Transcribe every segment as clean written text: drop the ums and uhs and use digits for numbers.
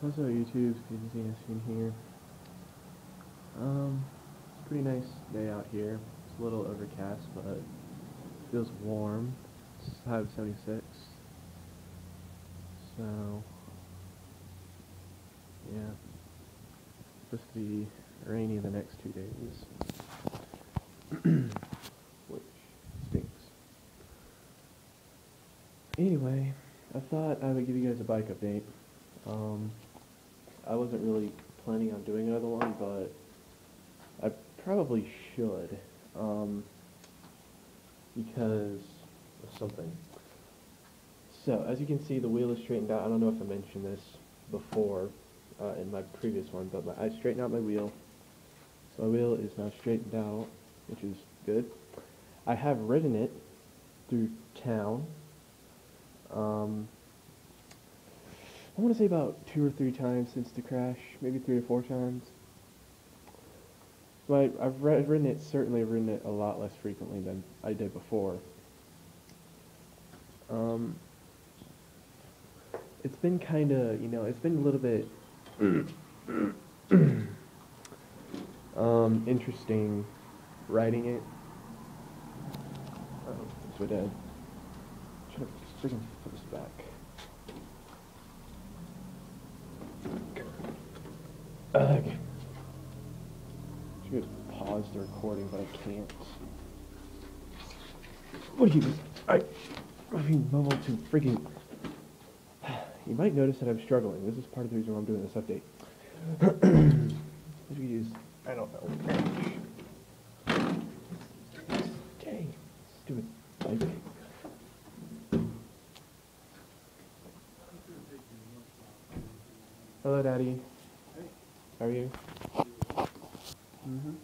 Also YouTube, good to see us in here. Pretty nice day out here. It's a little overcast, but feels warm. It's high of 76. So, yeah. Supposed to be rainy the next 2 days. Which stinks. Anyway, I thought I would give you guys a bike update. I wasn't really planning on doing another one, but I probably should, because of something. So, as you can see, the wheel is straightened out. I don't know if I mentioned this before in my previous one, but I straightened out my wheel. So my wheel is now straightened out, which is good. I have ridden it through town. I want to say about 2 or 3 times since the crash, maybe 3 or 4 times. But I've ridden it, certainly ridden it a lot less frequently than I did before. It's been kind of, it's been a little bit interesting riding it. Oh, it's my dad. Try to freaking put this back. Okay. Should pause the recording, but I can't. What do you do? I'm being mobile to freaking. You might notice that I'm struggling. This is part of the reason why I'm doing this update. If you use, I don't know. Dang, stupid bike. Hello, Daddy. How are you? Mm-hmm.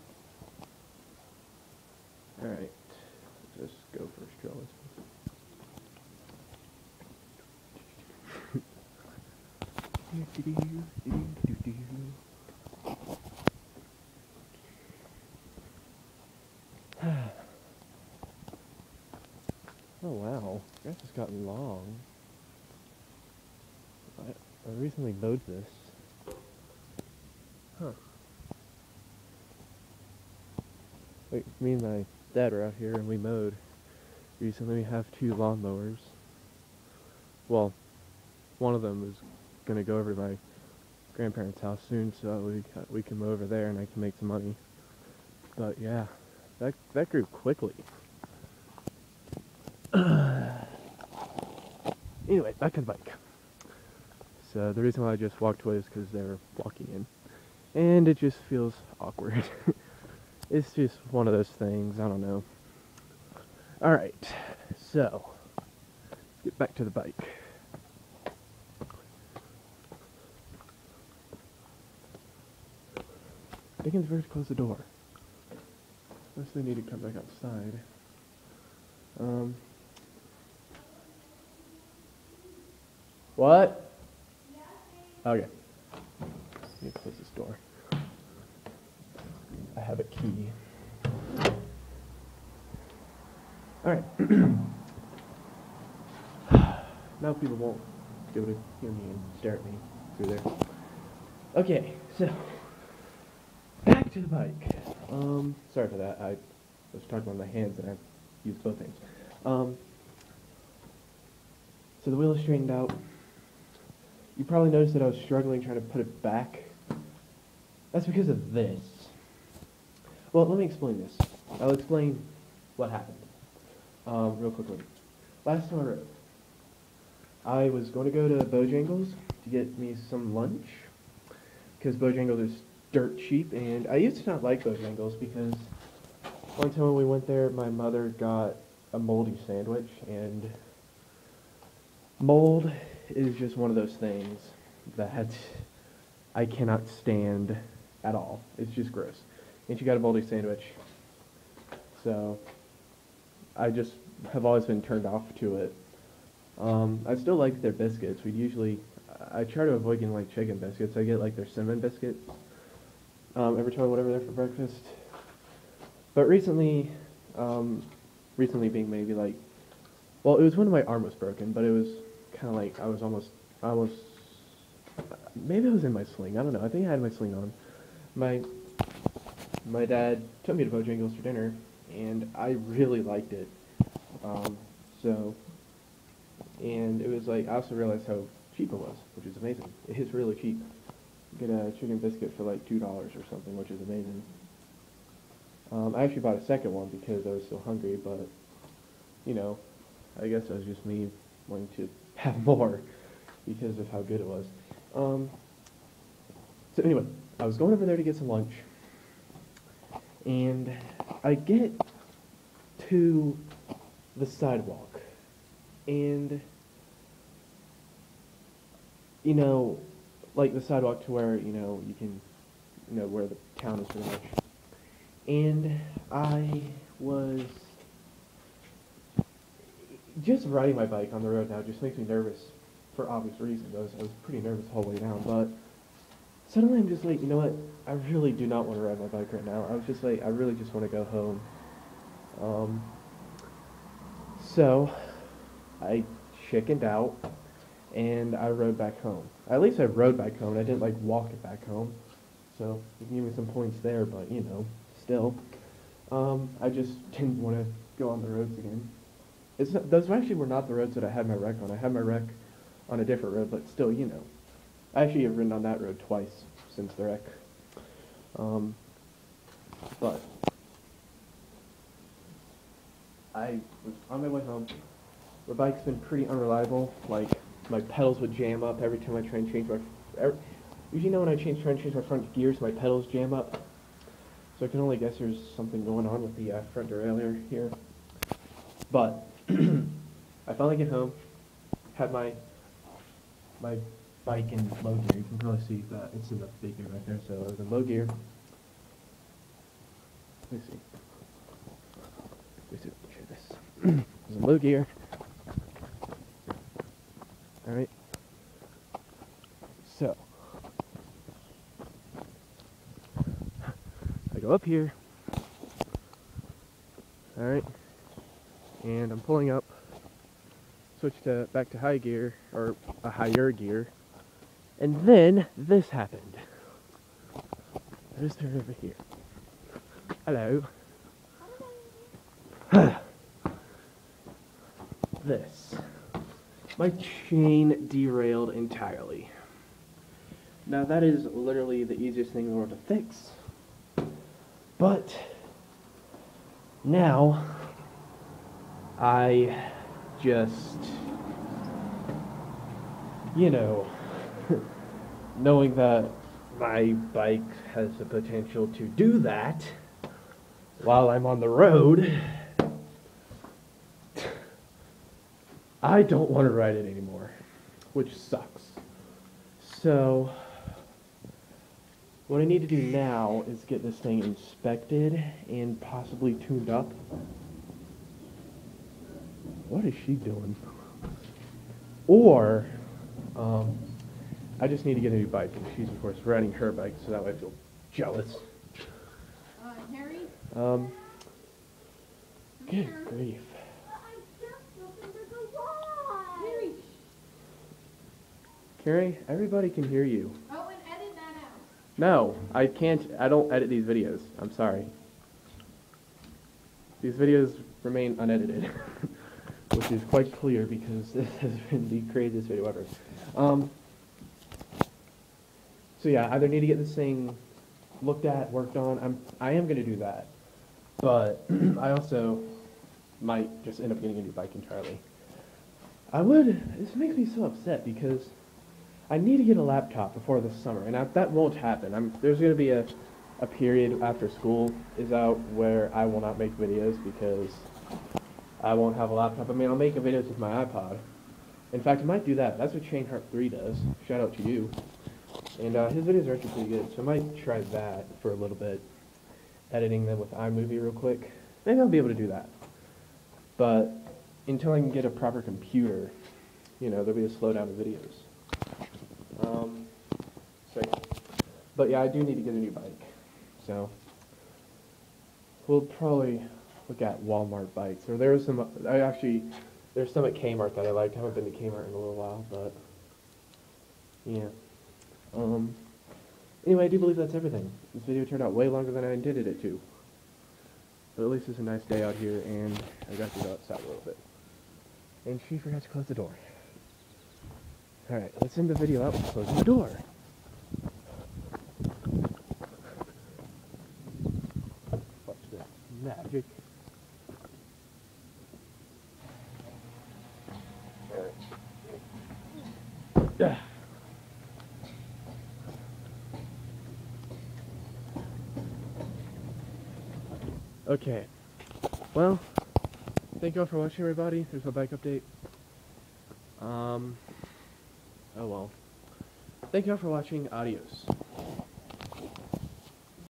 Alright. Just go for a stroll. Oh wow, grass has gotten long. I recently mowed this. Huh. Like, me and my dad were out here and we mowed. Recently we have 2 lawnmowers. Well, one of them is gonna go over to my grandparents' house soon, so we can mow over there and I can make some money. But yeah, that grew quickly. Anyway, back to the bike. So the reason why I just walked away is because they were walking in. And it just feels awkward. It's just one of those things, I don't know. Alright, so, let's get back to the bike. Dickens first close the door. Unless they need to come back outside. What? Okay. Let me close this door. I have a key. Alright. Now people won't be able to hear me and stare at me through there. Okay, so back to the bike. Sorry for that. I was talking about my hands and I used both hands. So the wheel is straightened out. You probably noticed that I was struggling trying to put it back. That's because of this. Well, let me explain this. I'll explain what happened real quickly. Last time I rode, I was going to go to Bojangles to get me some lunch because Bojangles is dirt cheap, and I used to not like Bojangles because one time when we went there, my mother got a moldy sandwich, and mold is just one of those things that I cannot stand at all. It's just gross. And she got a moldy sandwich. So I just have always been turned off to it. I still like their biscuits. I try to avoid getting like chicken biscuits. I get like their cinnamon biscuits every time I went over there for breakfast. But recently being maybe like, well, it was when my arm was broken, but it was kind of like I maybe I was in my sling. I don't know. I think I had my sling on. My dad took me to Bojangles for dinner, and I really liked it. Um, so, and it was like, I also realized how cheap it was, which is amazing. It is really cheap. You get a chicken biscuit for like $2 or something, which is amazing. I actually bought a second one because I was so hungry, but, you know, I guess it was just me wanting to have more because of how good it was. So anyway, I was going over there to get some lunch, and I get to the sidewalk, and, you know, like the sidewalk to where, you know, you can, you know, where the town is pretty much. And I was just riding my bike on the road now just makes me nervous for obvious reasons. I was pretty nervous the whole way down, but suddenly I'm just like, you know what? I really do not want to ride my bike right now. I was just like, I really just want to go home. So I chickened out and I rode back home. At least I rode back home and I didn't like walk it back home. So you can give me some points there, but you know, still. I just didn't want to go on the roads again. Those actually were not the roads that I had my wreck on. I had my wreck on a different road, but still, you know. I actually have ridden on that road twice since the wreck. But I was on my way home. My bike's been pretty unreliable. Like, my pedals would jam up every time I try and change my... Usually now when I try and change my front gears, my pedals jam up. So I can only guess there's something going on with the front derailleur here. But I finally get home, had my bike in low gear. You can probably see that it's in the big gear right there. So it was in low gear. Let me see. Let me share this. It was in low gear. All right. So I go up here. All right. And I'm pulling up, switch back to high gear, or a higher gear, and then this happened. There's her over here. Hello. This. My chain derailed entirely. Now that is literally the easiest thing in the world to fix. But now I just, you know, knowing that my bike has the potential to do that while I'm on the road, I don't want to ride it anymore, which sucks. So what I need to do now is get this thing inspected and possibly tuned up. What is she doing? Or, I just need to get a new bike, and she's, of course, riding her bike, so that way I feel jealous. Harry? Good grief. I just opened the garage! Harry! Carrie, everybody can hear you. Oh, and edit that out. No, I can't, I don't edit these videos. I'm sorry. These videos remain unedited. Which is quite clear because this has been the craziest video ever. So yeah, either need to get this thing looked at, worked on. I am going to do that, but I also might just end up getting a new bike entirely. This makes me so upset because I need to get a laptop before this summer, and that won't happen. There's going to be a period after school is out where I will not make videos because I won't have a laptop. I mean, I'll make videos with my iPod. In fact, I might do that. That's what Shane Hart 3 does. Shout out to you. And his videos are actually pretty good, so I might try that for a little bit, editing them with iMovie real quick. Maybe I'll be able to do that. But until I can get a proper computer, you know, there'll be a slowdown of videos. But yeah, I do need to get a new bike. So we'll probably look at Walmart bikes, or there's some. There's some at Kmart that I liked. I haven't been to Kmart in a little while, but yeah. Anyway, I do believe that's everything. This video turned out way longer than I intended it to. But at least it's a nice day out here, and I got to go outside a little bit. And she forgot to close the door. Alright, let's end the video out with closing the door. Watch this magic. Yeah. Okay. Well, thank you all for watching, everybody. There's my bike update. Oh well. Thank you all for watching. Adios.